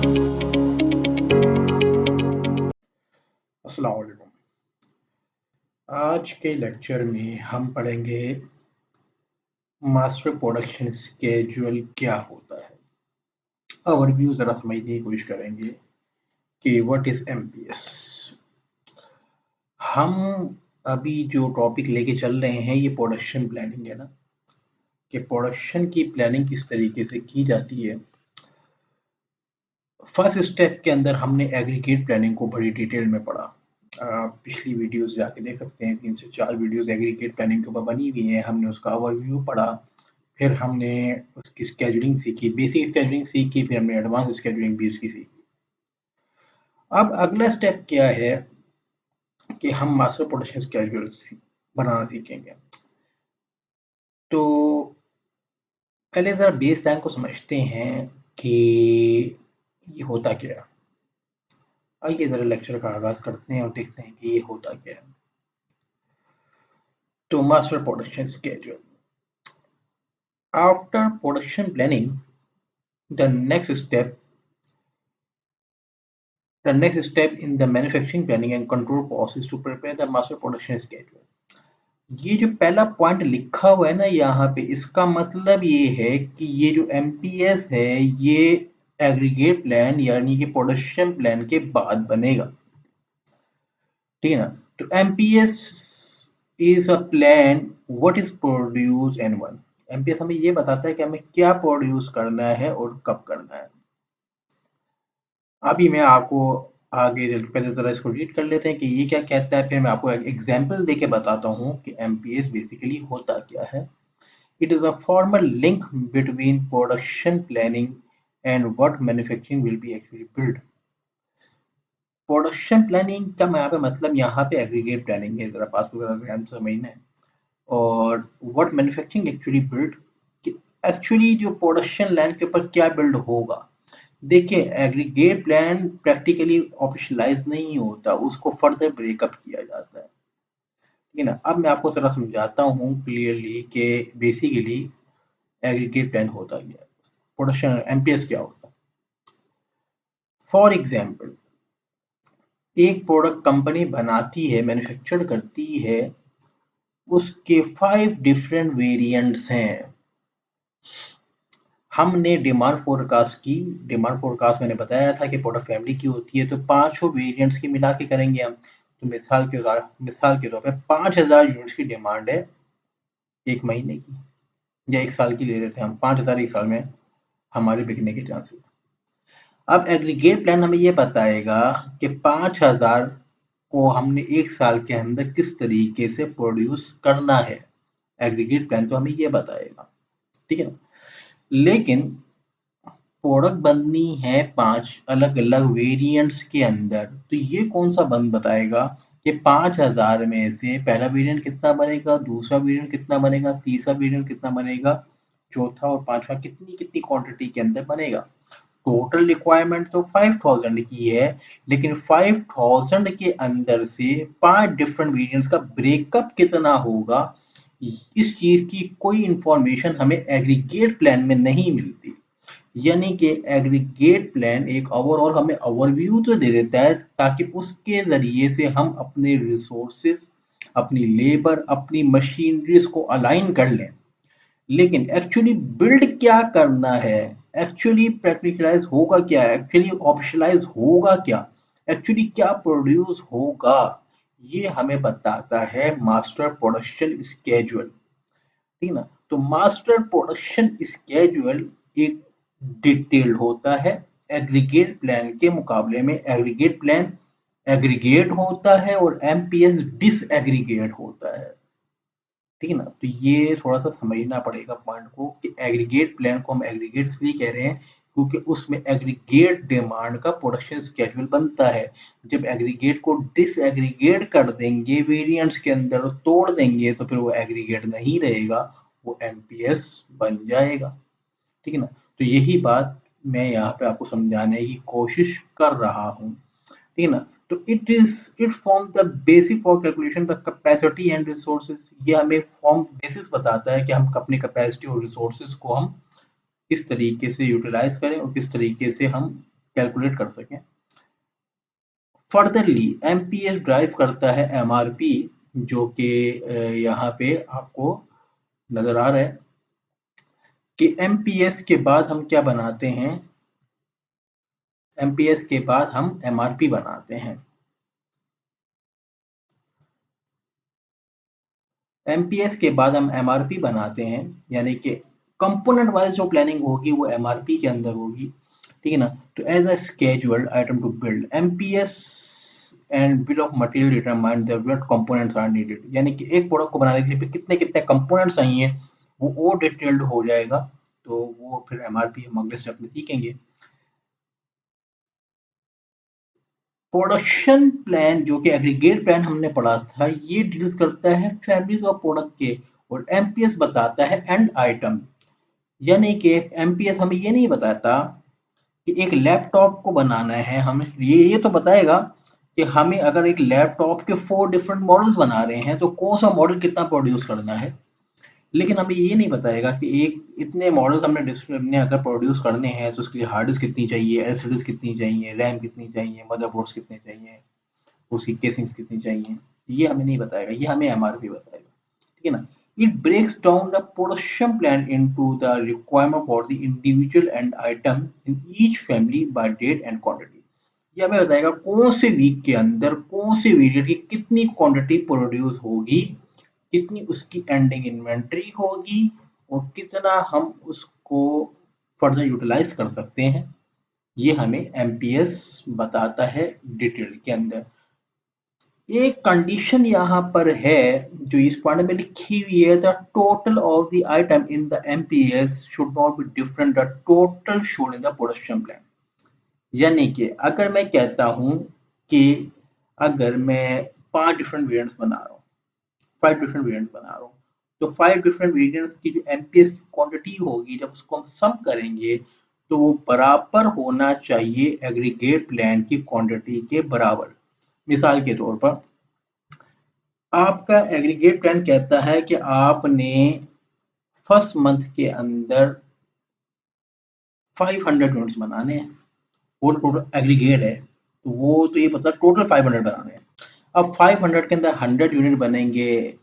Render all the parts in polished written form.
अस्सलाम वालेकुम। आज के लेक्चर में हम पढ़ेंगे मास्टर प्रोडक्शन स्केड्यूल क्या होता है। ओवरव्यू ज़रा समझने की कोशिश करेंगे कि व्हाट इज़ एमपीएस। हम अभी जो टॉपिक लेके चल रहे हैं ये प्रोडक्शन प्लानिंग है ना, कि प्रोडक्शन की प्लानिंग किस तरीके से की जाती है। फर्स्ट स्टेप के अंदर हमने एग्रीगेट प्लानिंग को बड़ी डिटेल में पढ़ा। पिछली वीडियोस जाके देख सकते हैं, 3 से 4 वीडियोस एग्रीगेट प्लानिंग के ऊपर बनी हुई हैं। हमने उसका ओवरव्यू पढ़ा, फिर हमने उसकी शेड्यूलिंग सीखी, बेसिक शेड्यूलिंग सीखी, फिर हमने एडवांस शेड्यूलिंग भी उसकी सीखी। अब अगला स्टेप क्या है कि हम मास्टर प्रोडक्शन शेड्यूल बनाना सीखेंगे। तो पहले ज़रा बेस लाइन को समझते हैं कि ये होता क्या है। आइए ज़रा लेक्चर का आगाज़ करते हैं और देखते हैं कि ये होता क्या है। तो master production schedule, after production planning the next step the next step in the manufacturing planning and control process to prepare the master production schedule। ये जो पहला पॉइंट लिखा हुआ है ना यहाँ पे, इसका मतलब ये है कि ये जो एमपीएस है ये एग्रीगेट प्लान यानी कि प्रोडक्शन प्लान के बाद बनेगा, ठीक है ना। तो MPS is a plan what is produce and when. MPS हमें ये बताता है कि हमें क्या प्रोड्यूस करना है और कब करना है। अभी मैं आपको आगे पहले ज़रा इसको रीड कर लेते हैं कि ये क्या कहता है, फिर मैं आपको एक एग्जांपल देके बताता हूँ कि एमपीएस बेसिकली होता क्या है। It is a formal link between production planning and what manufacturing will be actually build. Production planning का मतलब यहाँ पे एग्रीगेट प्लानिंग है, ज़रा पास समझना है। और व्हाट मैन्युफैक्चरिंग एक्चुअली बिल्ड, कि एक्चुअली जो प्रोडक्शन लाइन के ऊपर क्या बिल्ड होगा। देखिए, एग्रीगेट प्लान प्रैक्टिकली ऑफिशियलाइज नहीं होता, उसको फर्दर ब्रेकअप किया जाता है, ठीक है ना। अब मैं आपको जरा समझाता हूँ क्लियरली कि बेसिकली एग्रीगेट प्लान होता क्या है, प्रोडक्शन एमपीएस क्या होता है। फॉर एग्जाम्पल, एक प्रोडक्ट कंपनी बनाती है, मैन्युफैक्चर करती है, उसके 5 डिफरेंट वेरिएंट्स हैं। हमने डिमांड फोरकास्ट की। डिमांड फोरकास्ट मैंने बताया था कि प्रोडक्ट फैमिली की होती है, तो पांचों वेरिएंट्स की मिला के करेंगे हम। तो मिसाल के तौर पे 5000 यूनिट्स की डिमांड है एक महीने की, या एक साल की ले लेते हैं हम, 5000 एक साल में हमारे बिकने के चांसेस। अब एग्रीगेट प्लान हमें ये बताएगा कि 5000 को हमने एक साल के अंदर किस तरीके से प्रोड्यूस करना है। एग्रीगेट प्लान तो हमें ये बताएगा, ठीक है ना। लेकिन प्रोडक्ट बननी है 5 अलग-अलग वेरिएंट्स के अंदर, तो ये कौन-सा बताएगा कि 5000 में से पहला वेरिएंट कितना बनेगा, दूसरा वेरिएंट कितना बनेगा, तीसरा वेरिएंट कितना बनेगा, चौथा और पांचवा कितनी क्वांटिटी के अंदर बनेगा। टोटल रिक्वायरमेंट तो 5000 की है, लेकिन 5000 के अंदर से 5 डिफरेंट वेरिएंट्स का ब्रेकअप कितना होगा, इस चीज की कोई इंफॉर्मेशन हमें एग्रीगेट प्लान में नहीं मिलती। यानी कि एग्रीगेट प्लान एक ओवरऑल हमें ओवरव्यू तो दे देता है, ताकि उसके ज़रिए से हम अपने रिसोर्सेज, अपनी लेबर, अपनी मशीनरीज को अलाइन कर लें। लेकिन एक्चुअली बिल्ड क्या करना है, एक्चुअली प्रैक्टिकलाइज होगा क्या, एक्चुअली ऑप्शनलाइज होगा क्या, एक्चुअली क्या प्रोड्यूस होगा, ये हमें बताता है मास्टर प्रोडक्शन स्केड्यूल, ठीक ना। तो मास्टर प्रोडक्शन स्केड्यूल एक डिटेल्ड होता है। एग्रीगेट प्लान के मुकाबले में एग्रीगेट प्लान एग्रीगेट होता है और एमपीएस डिसएग्रीगेट होता है, ठीक है ना। तो ये थोड़ा सा समझना पड़ेगा पॉइंट को कि एग्रीगेट प्लान को हम एग्रीगेट इसलिए कह रहे हैं क्योंकि उसमें एग्रीगेट डिमांड का प्रोडक्शन स्केड्यूल बनता है। जब एग्रीगेट को डिसएग्रीगेट कर देंगे, वेरिएंट्स के अंदर तोड़ देंगे, तो फिर वो एग्रीगेट नहीं रहेगा, वो एमपीएस बन जाएगा, ठीक है ना। तो यही बात मैं यहाँ पे आपको समझाने की कोशिश कर रहा हूँ, ठीक है ना। तो it form the basic for calculation the capacity and resources. ये हमें फॉर्म बेसिस बताता है कि हम अपनी कैपेसिटी और रिसोर्सेज को हम किस तरीके से यूटिलाइज करें और किस तरीके से हम कैलकुलेट कर सकें। फर्दरली एमपीएस ड्राइव करता है एमआरपी, जो कि यहाँ पे आपको नजर आ रहा है कि एमपीएस के बाद हम क्या बनाते हैं, एमपीएस के बाद हम एमआरपी बनाते हैं। एमपीएस के बाद हम एमआरपी बनाते हैं, यानी कि कंपोनेंट वाइज जो प्लानिंग होगी वो एमआरपी के अंदर होगी, ठीक है ना। तो as a scheduled item to build MPS and bill of material determine the what components are needed, यानी कि एक प्रोडक्ट को बनाने के लिए कितने कितने कंपोनेंट्स चाहिए वो और डिटेल्ड हो जाएगा। तो वो फिर एमआरपी हम अगले स्टेप में सीखेंगे। प्रोडक्शन प्लान जो कि एग्रीगेट प्लान हमने पढ़ा था, ये डील्स करता है फैमिलीज ऑफ प्रोडक्ट के, और एमपीएस बताता है एंड आइटम। यानी कि एमपीएस हमें ये नहीं बताता कि एक लैपटॉप को बनाना है, हमें ये तो बताएगा कि हमें अगर एक लैपटॉप के 4 डिफरेंट मॉडल्स बना रहे हैं तो कौन सा मॉडल कितना प्रोड्यूस करना है। लेकिन हमें ये नहीं बताएगा कि एक इतने मॉडल्स हमने अगर प्रोड्यूस करने हैं तो उसके लिए हार्ड डिस्क कितनी चाहिए, एलसीडीज कितनी चाहिए, रैम कितनी चाहिए, मदरबोर्ड्स कितने चाहिए, उसकी केसिंग्स कितनी चाहिए। ये हमें नहीं बताएगा, ये हमें एमआरपी बताएगा, ठीक है ना। It breaks down the production plan into the requirement for the individual end item in each family by date and quantity. ये हमें बताएगा कौन से वीक के अंदर कौन से वेरिएंट की कितनी क्वांटिटी प्रोड्यूस होगी, कितनी उसकी एंडिंग इन्वेंटरी होगी, और कितना हम उसको फर्दर यूटिलाइज कर सकते हैं। ये हमें एमपीएस बताता है डिटेल के अंदर। एक कंडीशन यहाँ पर है जो इस पॉइंट में लिखी हुई है, the total of the item in the MPS should not be different the total showed in the production plan. यानी कि अगर मैं कहता हूँ कि अगर मैं 5 डिफरेंट वेरिएंट्स बना रहा हूँ, 5 डिफरेंट वेरिएंट्स बना रहा हूँ, तो 5 डिफरेंट वेरिएंट्स की जो एमपीएस क्वांटिटी होगी जब उसको हम सम करेंगे तो वो बराबर होना चाहिए एग्रीगेट प्लान की क्वांटिटी के बराबर। मिसाल के तौर पर आपका एग्रीगेट प्लान कहता है कि आपने फर्स्ट मंथ के अंदर 500 यूनिट्स बनाने हैं, वो टोटल एग्रीगेट है, तो वो तो ये मतलब टोटल 500 बनाने हैं। अब 500 के अंदर 100 यूनिट बनेंगे।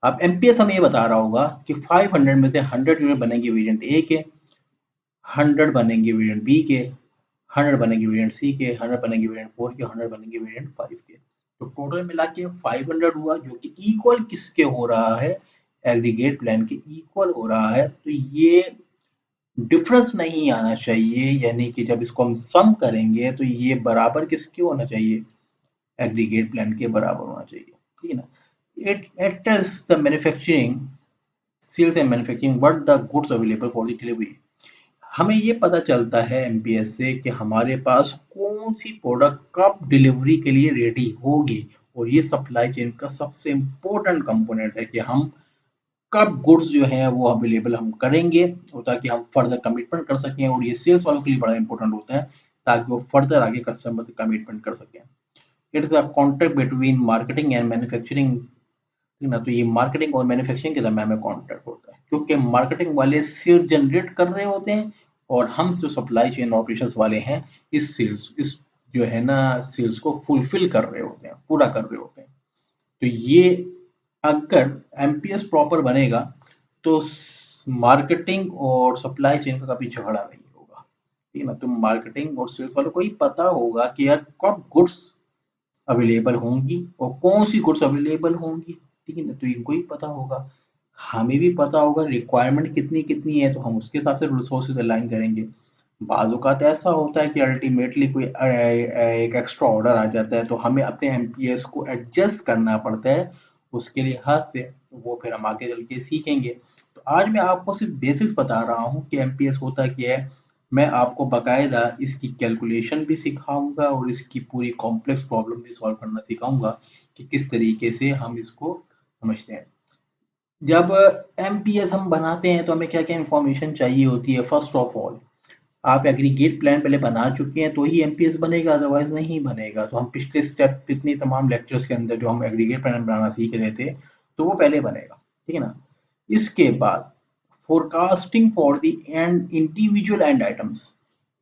अब एमपीएस हमें ये बता रहा होगा कि 500 में से 100 यूनिट बनेंगे वेरिएंट ए के, 100 बनेंगे वेरिएंट बी के, 100 बनेंगे वेरिएंट सी के, 100 बनेंगे वेरिएंट 4 के, 100 बनेंगे वेरिएंट 5 के। तो टोटल मिला के 500 हुआ, जो कि इक्वल किसके हो रहा है, एग्रीगेट प्लान के इक्वल हो रहा है। तो ये डिफरेंस नहीं आना चाहिए, यानी कि जब इसको हम सम करेंगे तो ये बराबर किसके होना चाहिए, एग्रीगेट प्लान के बराबर होना चाहिए, ठीक है ना। It tells the manufacturing sales and manufacturing what the goods available for the delivery. हमें ये पता चलता है एमपीएस से कि हमारे पास कौन सी प्रोडक्ट कब डिलीवरी के लिए रेडी होगी, और ये सप्लाई चेन का सबसे इम्पोर्टेंट कंपोनेंट है कि हम कब गुड्स जो हैं वो अवेलेबल हम करेंगे, और ताकि हम फर्दर कमिटमेंट कर सकें, और ये सेल्स वालों के लिए बड़ा इंपॉर्टेंट होता है ताकि वो फर्दर आगे कस्टमर से कमिटमेंट कर सकें। It is a contract between marketing and manufacturing, ना। तो ये मार्केटिंग और मैन्युफैक्चरिंग के दरम्यान में कॉन्ट्रैक्ट होता है, क्योंकि मार्केटिंग वाले सेल्स जनरेट कर रहे होते हैं और हम जो सप्लाई चेन ऑपरेशंस वाले हैं इस जो है ना सेल्स को फुलफिल कर रहे होते हैं, पूरा कर रहे होते हैं। तो ये अगर एमपीएस प्रॉपर बनेगा तो मार्केटिंग और सप्लाई चेन का कभी झगड़ा नहीं होगा, ठीक है ना। तो मार्केटिंग और सेल्स वालों को ही पता होगा कि यार कब गुड्स अवेलेबल होंगी और कौन सी गुड्स अवेलेबल होंगी, ठीक है ना। तो इनको ही पता होगा, हमें भी पता होगा रिक्वायरमेंट कितनी कितनी है, तो हम उसके हिसाब से रिसोर्सेज अलाइन करेंगे। बाज़ औक़ात ऐसा होता है कि अल्टीमेटली कोई एक एक्स्ट्रा ऑर्डर आ जाता है तो हमें अपने एमपीएस को एडजस्ट करना पड़ता है, उसके लिहाज से वो फिर हम आगे चल के सीखेंगे। तो आज मैं आपको सिर्फ बेसिक्स बता रहा हूँ कि एमपीएस होता क्या है। मैं आपको बाकायदा इसकी कैलकुलेशन भी सिखाऊंगा और इसकी पूरी कॉम्प्लेक्स प्रॉब्लम भी सॉल्व करना सिखाऊंगा कि किस तरीके से हम इसको समझते हैं। जब एमपीएस हम बनाते हैं तो हमें क्या क्या इंफॉर्मेशन चाहिए होती है। फर्स्ट ऑफ ऑल, आप एग्रीगेट प्लान पहले बना चुके हैं तो ही एमपीएस बनेगा, अदरवाइज नहीं बनेगा। तो हम पिछले स्टेप इतनी तमाम लेक्चर्स के अंदर जो हम एग्रीगेट प्लान बनाना सीख रहे थे तो वो पहले बनेगा, ठीक है ना। इसके बाद forecasting for the end individual and items.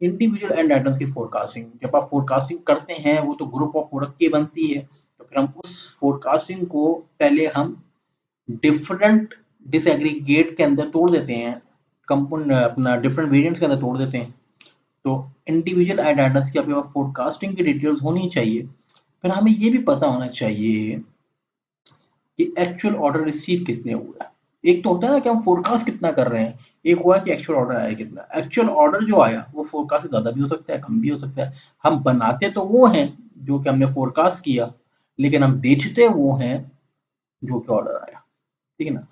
Individual and items की फोरकास्टिंग, जब आप फोरकास्टिंग करते हैं वो तो ग्रुप ऑफ प्रोडक्ट की बनती है, तो फिर हम उस फोरकास्टिंग को पहले हम डिफरेंट डिसएग्रीगेट के अंदर तोड़ देते हैं, कंपोन अपना डिफरेंट वेरिएंट्स के अंदर तोड़ देते हैं। तो इंडिविजुअल एंड आइटम्स की आपके पास फोरकास्टिंग की डिटेल्स होनी चाहिए। फिर हमें ये भी पता होना चाहिए कि एक्चुअल ऑर्डर रिसीव कितने हुए हैं। एक तो होता है ना कि हम फोरकास्ट कितना कर रहे हैं, एक हुआ कि एक्चुअल ऑर्डर आया कितना। एक्चुअल ऑर्डर जो आया वो फोरकास्ट से ज़्यादा भी हो सकता है, कम भी हो सकता है। हम बनाते तो वो हैं जो कि हमने फोरकास्ट किया, लेकिन हम बेचते वो हैं जो कि ऑर्डर आया, ठीक है ना?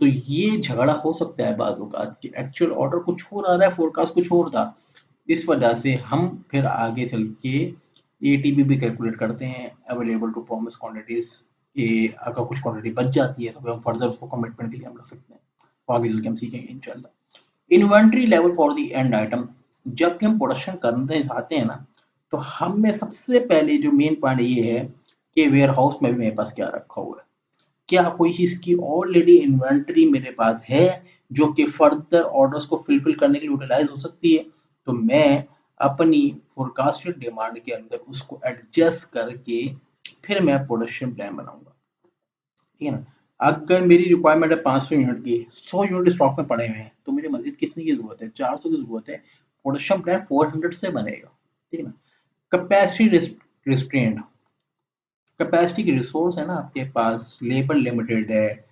तो ये झगड़ा हो सकता है बाज़ औक़ात कि एक्चुअल ऑर्डर कुछ और आ रहा है, फोरकास्ट कुछ और था। इस वजह से हम फिर आगे चल के एटीपी भी कैलकुलेट करते हैं, अवेलेबल टू प्रॉमिस क्वांटिटीज़, कि अगर कुछ क्वांटिटी बच जाती है तो फिर हम फर्दर उसको कमिटमेंट के लिए हम रख सकते हैं। तो आगे चल के हम सीखेंगे इंशाल्लाह। Inventory level for the end item, जब भी हम प्रोडक्शन करने जाते हैं ना, तो हम में सबसे पहले जो मेन पॉइंट ये है कि वेयरहाउस में भी मेरे पास क्या रखा हुआ है। क्या कोई चीज़ की ऑलरेडी इन्वेंटरी मेरे पास है जो कि फर्दर ऑर्डर्स को फुलफिल करने के लिए यूटिलाइज हो सकती है, तो मैं अपनी फोरकास्टेड डिमांड के अंदर उसको एडजस्ट करके फिर मैं प्रोडक्शन प्लान बनाऊंगा, ठीक है ना? अगर मेरी रिक्वायरमेंट है 500 यूनिट की, 100 यूनिट स्टॉक में पड़े हुए हैं, तो मुझे मजीद कितनी की जरूरत है? 400 की जरूरत है। प्रोडक्शन प्लान 400 से बनेगा, ठीक है ना? कैपेसिटी रिस्ट्रेंट, कैपेसिटी की रिसोर्स है ना आपके पास, लेबर लिमिटेड है,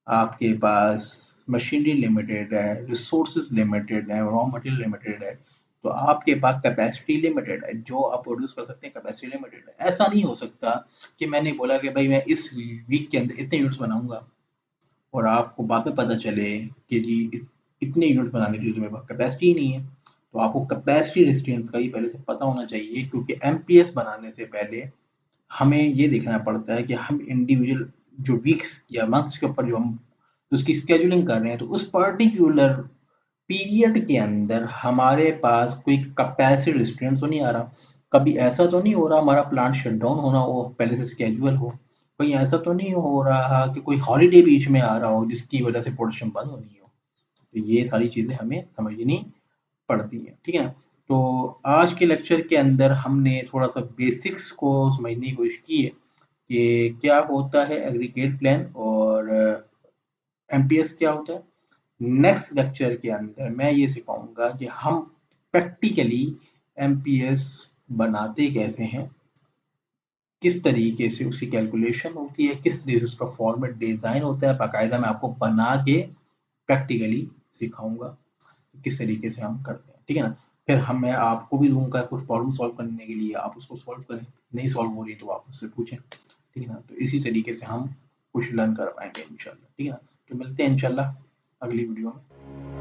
आपके पास मशीनरी लिमिटेड है, रिसोर्सेज लिमिटेड है, रॉ मटेरियल लिमिटेड है, तो आपके पास कैपेसिटी लिमिटेड है, जो आप प्रोड्यूस कर सकते हैं कैपेसिटी लिमिटेड है। ऐसा नहीं हो सकता कि मैंने बोला कि भाई मैं इस वीक के अंदर इतने यूनिट्स बनाऊंगा और आपको बाद में पता चले कि जी इतने यूनिट बनाने के लिए तो मेरे पास कैपेसिटी ही नहीं है। तो आपको कैपेसिटी रिस्ट्रेंट्स का ही पहले से पता होना चाहिए, क्योंकि एमपीएस बनाने से पहले हमें ये देखना पड़ता है कि हम इंडिविजुअल जो वीक्स या मंथ्स के ऊपर जो हम उसकी शेड्यूलिंग कर रहे हैं, तो उस पर्टिकुलर पीरियड के अंदर हमारे पास कोई कैपेसिटी रिस्ट्रेंट तो नहीं आ रहा। कभी ऐसा तो नहीं हो रहा हमारा प्लांट शट डाउन होना हो, पहले से स्केड्यूल हो। कहीं ऐसा तो नहीं हो रहा कि कोई हॉलिडे बीच में आ रहा हो जिसकी वजह से प्रोडक्शन बंद होनी हो। तो ये सारी चीज़ें हमें समझनी पड़ती हैं, ठीक है ना? तो आज के लेक्चर के अंदर हमने थोड़ा-सा बेसिक्स को समझने की कोशिश की है कि क्या होता है एग्रीगेट प्लान और एमपीएस क्या होता है। नेक्स्ट लेक्चर के अंदर मैं ये सिखाऊँगा कि हम प्रैक्टिकली एमपीएस बनाते कैसे हैं, किस तरीके से उसकी कैलकुलेशन होती है, किस तरीके से उसका फॉर्मेट डिज़ाइन होता है, बाकायदा मैं आपको बना के प्रैक्टिकली सिखाऊँगा, किस तरीके से हम करते हैं, ठीक है ना? फिर मैं आपको भी दूँगा कुछ प्रॉब्लम सॉल्व करने के लिए, आप उसको सॉल्व करें, नहीं सॉल्व हो रही तो आप मुझसे पूछें, ठीक है ना? तो इसी तरीके से हम कुछ लर्न कर पाएँगे इंशाल्लाह, ठीक है ना? तो मिलते हैं इंशाल्लाह अगली वीडियो में।